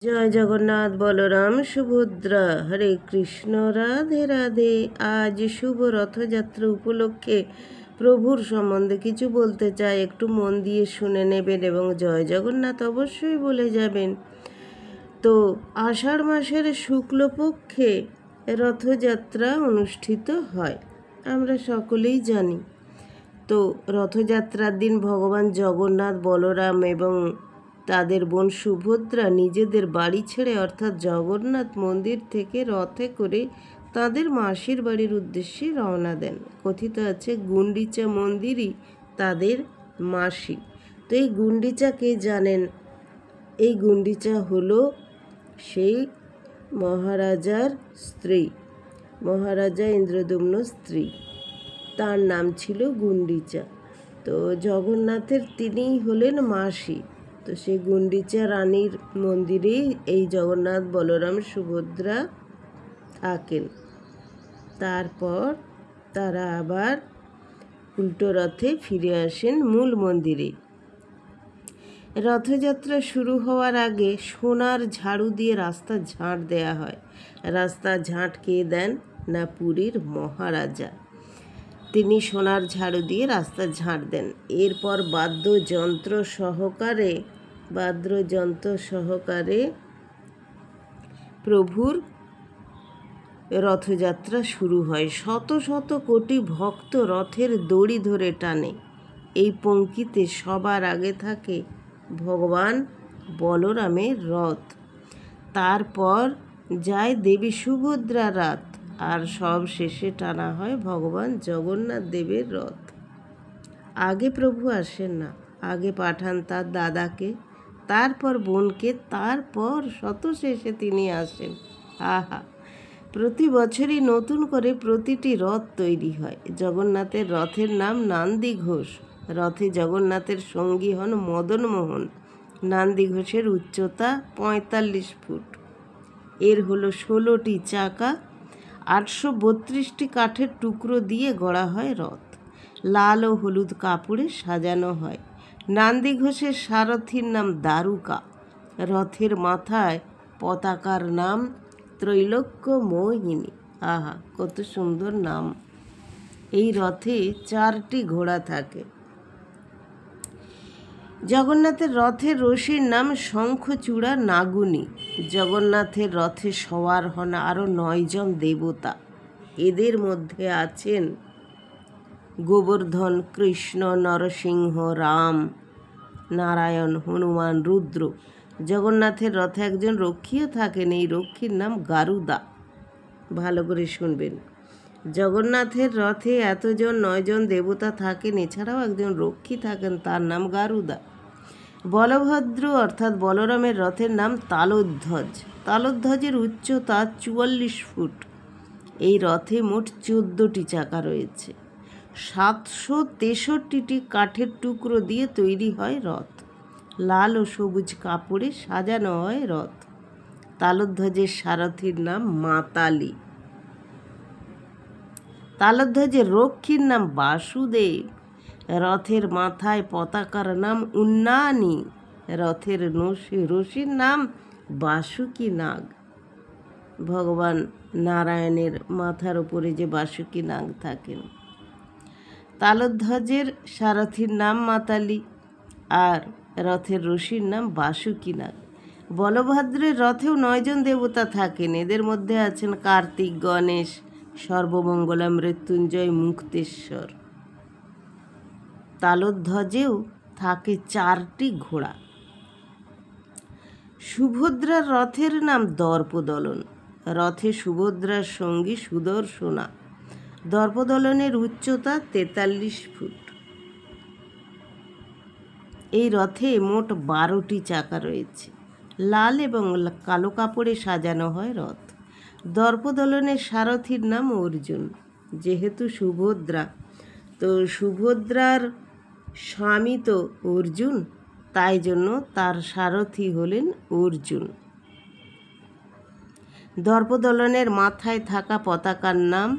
জয় জগন্নাথ বলরাম সুভদ্রা। হরে কৃষ্ণ, রাধে রাধে। আজ শুভ রথযাত্রা উপলক্ষে প্রভুর সম্বন্ধে কিছু বলতে চাই, একটু মন দিয়ে শুনে নেবেন এবং জয় জগন্নাথ অবশ্যই বলে যাবেন। তো আষাঢ় মাসের শুক্লপক্ষে রথযাত্রা অনুষ্ঠিত হয়, আমরা সকলেই জানি। তো রথযাত্রার দিন ভগবান জগন্নাথ, বলরাম এবং তাদের বোন সুভদ্রা নিজেদের বাড়ি ছেড়ে অর্থাৎ জগন্নাথ মন্দির থেকে রথে করে তাদের মাসির বাড়ির উদ্দেশ্যে রওনা দেন। কথিত আছে গুন্ডিচা মন্দিরই তাদের মাসি। তো এই গুন্ডিচা কে জানেন? এই গুন্ডিচা হলো সেই মহারাজার স্ত্রী, মহারাজা ইন্দ্রদ্যুম্ন স্ত্রী, তার নাম ছিল গুন্ডিচা। তো জগন্নাথের তিনিই হলেন মাসি। তো সেই গুন্ডিচা রানীর মন্দিরেই এই জগন্নাথ, বলরাম, সুভদ্রা থাকেন। তারপর তারা আবার উল্টো রথে ফিরে আসেন মূল মন্দিরে। রথযাত্রা শুরু হওয়ার আগে সোনার ঝাড়ু দিয়ে রাস্তা ঝাঁট দেয়া হয়। রাস্তা ঝাঁট কে দেন? না, পুরীর মহারাজা। তিনি সোনার ঝাড়ু দিয়ে রাস্তা ঝাঁট দেন। এরপর বাদ্যযন্ত্র সহকারে প্রভুর রথযাত্রা শুরু হয়। শত শত কোটি ভক্ত রথের দড়ি ধরে টানে। এই পঙ্ক্তিতে সবার আগে থাকে ভগবান বলরামের রথ, তারপর যায় দেবী সুভদ্রার রথ, আর সব শেষে টানা হয় ভগবান জগন্নাথ দেবের রথ। আগে প্রভু আসেন না, আগে পাঠান তার দাদাকে, তারপর বোনকে, তারপর শত শেষে তিনি আসেন। আহা, প্রতি বছরই নতুন করে প্রতিটি রথ তৈরি হয়। জগন্নাথের রথের নাম নান্দি ঘোষ। রথে জগন্নাথের সঙ্গী হন মদনমোহন। নান্দি ঘোষের উচ্চতা ৪৫ ফুট। এর হলো ১৬টি চাকা, ৮৩২টি কাঠের টুকরো দিয়ে গড়া হয় রথ। লাল ও হলুদ কাপড়ে সাজানো হয়। নান্দি ঘোষের সারথীর নাম দারুকা। রথের মাথায় পতাকার নাম ত্রৈলোক্য মোহিনী। আহা, কত সুন্দর নাম। এই রথে 4টি ঘোড়া থাকে। জগন্নাথের রথের রশির নাম শঙ্খচূড়া নাগুনি। জগন্নাথের রথে সওয়ার হন আরও 9 জন দেবতা। এদের মধ্যে আছেন গোবর্ধন, কৃষ্ণ, নরসিংহ, রাম, নারায়ণ, হনুমান, রুদ্র। জগন্নাথের রথে একজন রক্ষীও থাকেন। এই রক্ষীর নাম গারুদা। ভালো করে শুনবেন। জগন্নাথের রথে এতজন 9 জন দেবতা থাকেন, এছাড়াও একজন রক্ষী থাকেন, তার নাম গারুদা। বলভদ্র অর্থাৎ বলরামের রথের নাম তালধ্বজ। তালধ্বজের উচ্চতা 44 ফুট। এই রথে মোট 14টি চাকা রয়েছে। 763টি কাঠের টুকরো দিয়ে তৈরি হয় রথ। লাল ও সবুজ কাপড়ে সাজানো হয় রথ। তালধ্বজের সারথীর নাম মাতালি। তালধ্বজের রক্ষীর নাম বাসুদেব। রথের মাথায় পতাকার নাম উন্নানি। রথের রশির নাম বাসুকি নাগ। ভগবান নারায়ণের মাথার উপরে যে বাসুকি নাগ থাকেন। তালধ্বজের সারথীর নাম মাতালি আর রথের রশির নাম বাসুকি নাগ। বলভদ্রের রথেও 9 জন দেবতা থাকেন। এদের মধ্যে আছেন কার্তিক, গণেশ, সর্বমঙ্গলা, মৃত্যুঞ্জয়, মুক্তেশ্বর। তালধ্বজেও থাকে 4টি ঘোড়া। সুভদ্রার রথের নাম দর্পদলন। রথে সুভদ্রার সঙ্গী সুদর্শনা। দর্পদলনের উচ্চতা 43 ফুট। এই রথে মোট 12টি চাকা রয়েছে। লাল এবং কালো কাপড়ে সাজানো হয় রথ। দর্পদলনের সারথীর নাম অর্জুন। যেহেতু সুভদ্রা, তো সুভদ্রার স্বামী তো অর্জুন, তাই জন্য তার সারথী হলেন অর্জুন। দর্পদলনের মাথায় থাকা পতাকার নাম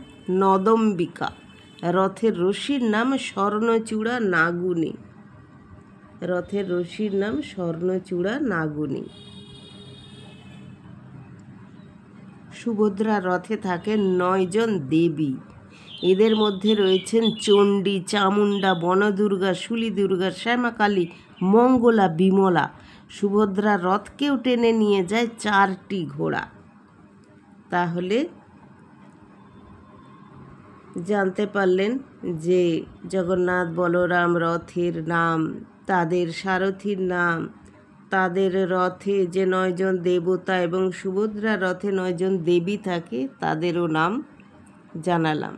নদম্বিকা। রথের রশির নাম স্বর্ণচূড়া নাগুনি। রথের রশির নাম স্বর্ণচূড়া নাগুনি। সুভদ্রার রথে থাকেন 9 জন দেবী। এদের মধ্যে রয়েছেন চণ্ডী, চামুণ্ডা, বনদুর্গা, শুলি দুর্গা, শ্যামাকালী, মঙ্গলা, বিমলা। সুভদ্রার রথকেও টেনে নিয়ে যায় 4টি ঘোড়া। তাহলে জানতে পারলেন যে জগন্নাথ বলরাম রথের নাম, তাদের সারথীর নাম, তাদের রথে যে 9 জন দেবতা এবং সুভদ্রার রথে 9 জন দেবী থাকে তাদেরও নাম জানালাম।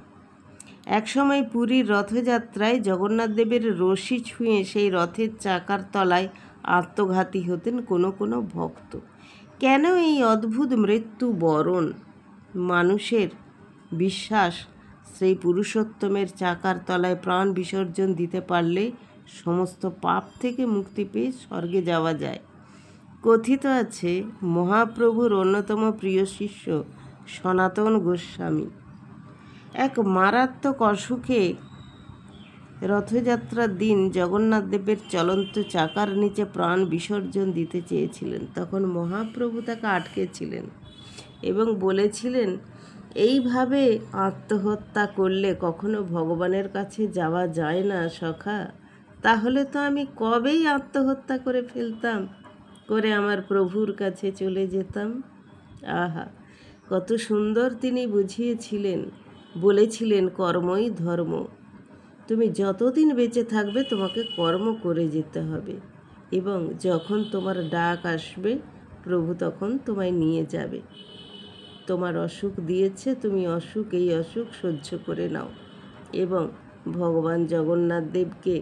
একসময় পুরীর রথযাত্রায় জগন্নাথ দেবের রশি ছুঁয়ে সেই রথের চাকার তলায় আত্মঘাতী হতেন কোনো কোনো ভক্ত। কেন এই অদ্ভুত মৃত্যু বরণ? মানুষের বিশ্বাস সেই পুরুষোত্তমের চাকার তলায় প্রাণ বিসর্জন দিতে পারলে সমস্ত পাপ থেকে মুক্তি পেয়ে স্বর্গে যাওয়া যায়। কথিত আছে মহাপ্রভুর অন্যতম প্রিয় শিষ্য সনাতন গোস্বামী এক মারাত্মক অসুখে রথযাত্রার দিন জগন্নাথ দেবের চলন্ত চাকার নিচে প্রাণ বিসর্জন দিতে চেয়েছিলেন। তখন মহাপ্রভু তাকে আটকেছিলেন এবং বলেছিলেন, এইভাবে আত্মহত্যা করলে কখনো ভগবানের কাছে যাওয়া যায় না সখা। তাহলে তো আমি কবেই আত্মহত্যা করে ফেলতাম, করে আমার প্রভুর কাছে চলে যেতাম। আহা, কত সুন্দর তিনি বুঝিয়েছিলেন। বলেছিলেন কর্মই ধর্ম। তুমি যতদিন বেঁচে থাকবে তোমাকে কর্ম করে যেতে হবে, এবং যখন তোমার ডাক আসবে প্রভু তখন তোমায় নিয়ে যাবে। তোমার অসুখ দিয়েছে, তুমি এই অসুখ সহ্য করে নাও এবং ভগবান জগন্নাথ দেবকে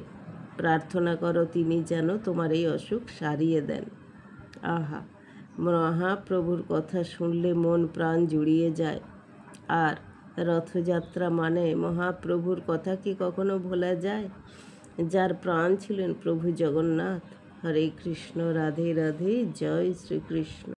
প্রার্থনা করো তিনি যেন তোমার এই অসুখ সারিয়ে দেন। আহা, মহাপ্রভুর কথা শুনলে মন প্রাণ জুড়িয়ে যায়। আর রথযাত্রা মানে মহাপ্রভুর কথা কি কখনো ভোলা যায়? যার প্রাণ ছিলেন প্রভু জগন্নাথ। হরে কৃষ্ণ, রাধে রাধে, জয় শ্রীকৃষ্ণ।